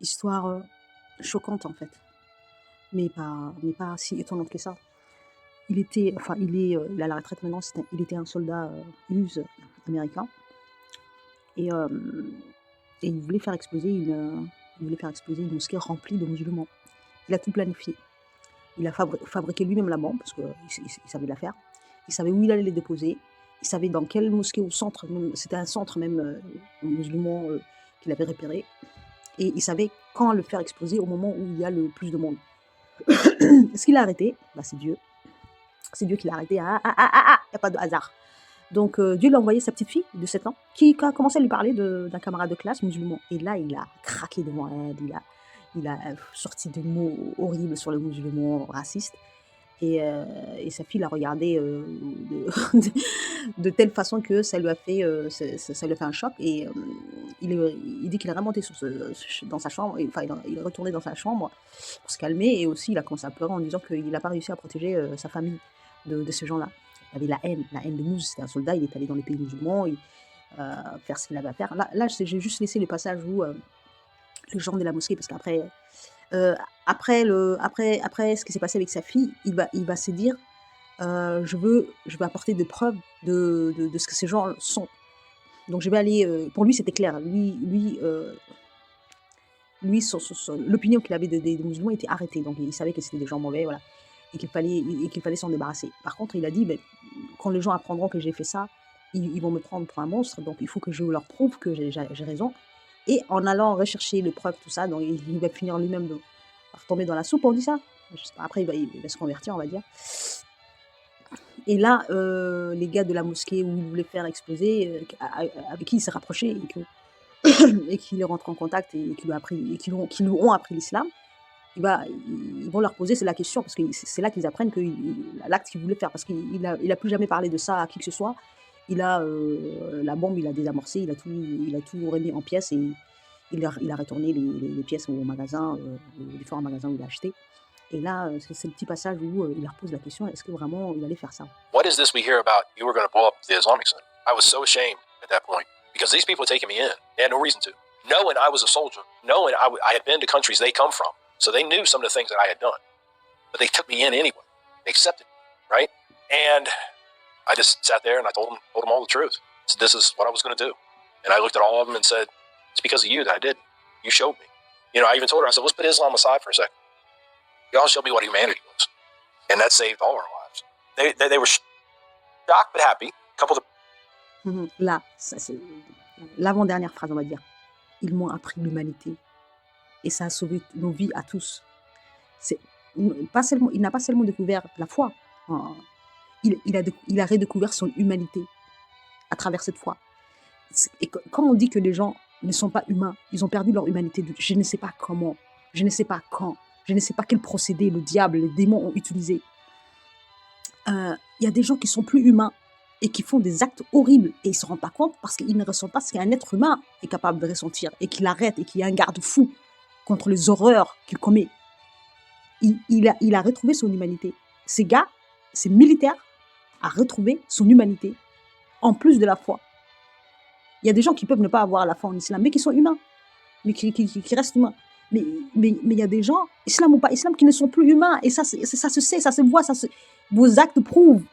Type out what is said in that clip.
Histoire choquante en fait, mais pas si étonnante que ça. Il est à la retraite maintenant, il était un soldat US américain et, euh, et il voulait faire exploser une mosquée remplie de musulmans. Il a tout planifié. Il a fabriqué lui-même la bombe parce qu'il savait la faire. Il savait où il allait les déposer. Il savait dans quelle mosquée au centre, c'était un centre même musulman qu'il avait repéré. Et il savait quand le faire exploser au moment où il y a le plus de monde. Ce qu'il a arrêté, bah, c'est Dieu. C'est Dieu qui l'a arrêté. Il n'y a pas de hasard. Donc Dieu lui a envoyé sa petite fille de 7 ans qui a commencé à lui parler d'un camarade de classe musulman. Et là, il a craqué devant elle. Il a sorti des mots horribles sur les musulmans racistes. Et sa fille l'a regardé de, de telle façon que ça lui a fait, ça lui a fait un choc. Et il dit qu'il est remonté dans sa chambre, enfin il est retourné dans sa chambre pour se calmer. Et aussi, il a commencé à pleurer en disant qu'il n'a pas réussi à protéger sa famille de ces gens-là. Il avait la haine de nous. C'était un soldat, il est allé dans les pays musulmans, faire ce qu'il avait à faire. Là j'ai juste laissé le passage où le genre de la mosquée, parce qu'après, après ce qui s'est passé avec sa fille, il va se dire je veux apporter des preuves de ce que ces gens sont. Donc je vais aller. Pour lui, c'était clair. Lui l'opinion qu'il avait des musulmans était arrêtée. Donc il savait que c'était des gens mauvais, voilà, et qu'il fallait s'en débarrasser. Par contre, il a dit quand les gens apprendront que j'ai fait ça, ils vont me prendre pour un monstre. Donc il faut que je leur prouve que j'ai raison. Et en allant rechercher les preuves, tout ça, donc il va finir lui-même par tomber dans la soupe, on dit ça. Je sais pas, après, il va se convertir, on va dire. Et là, les gars de la mosquée où il voulait faire exploser, avec qui il s'est rapproché et qu'il est rentré en contact et qui lui ont appris l'islam, ils vont leur poser la question, parce que c'est là qu'ils apprennent que l'acte qu'il voulait faire, parce qu'il a plus jamais parlé de ça à qui que ce soit. La bombe, il a désamorcé, il a tout remis en pièces et il a retourné les pièces au magasin, aux différents magasins où il a acheté. Et là, c'est le petit passage où il leur pose la question, est-ce que vraiment il allait faire ça? What is this we hear about you were going to blow up the Islamic Center? I was so ashamed at that point because these people had taken me in. They had no reason to. Knowing I was a soldier, knowing I had been to countries they come from, so they knew some of the things that I had done. But they took me in anyway. They accepted me, right? And I just sat there and I told them all the truth. So this is what I was going to do. And I looked at all of them and said, it's because of you that I did. You showed me. You know, I even told her, I said, let's put Islam aside for a second. Y'all showed me what humanity was. And that saved all our lives. They were shocked but happy. Couple of... Là, ça, c'est l'avant-dernière phrase, on va dire. Ils m'ont appris l'humanité. Et ça a sauvé nos vies à tous. Il n'a pas seulement découvert la foi. Il a redécouvert son humanité à travers cette foi. Et quand on dit que les gens ne sont pas humains, ils ont perdu leur humanité. Je ne sais pas comment, je ne sais pas quand, je ne sais pas quel procédé le diable, les démons ont utilisé. Il y a des gens qui sont plus humains et qui font des actes horribles et ils ne se rendent pas compte parce qu'ils ne ressentent pas ce qu'un être humain est capable de ressentir et qu'il arrête et qu'il y a un garde-fou contre les horreurs qu'il commet. Il a retrouvé son humanité. Ces militaires, a retrouvé son humanité en plus de la foi. Il y a des gens qui peuvent ne pas avoir la foi en islam, mais qui sont humains, mais qui restent humains. Mais il y a des gens, islam ou pas islam, qui ne sont plus humains. Et ça se sait, ça se voit, vos actes prouvent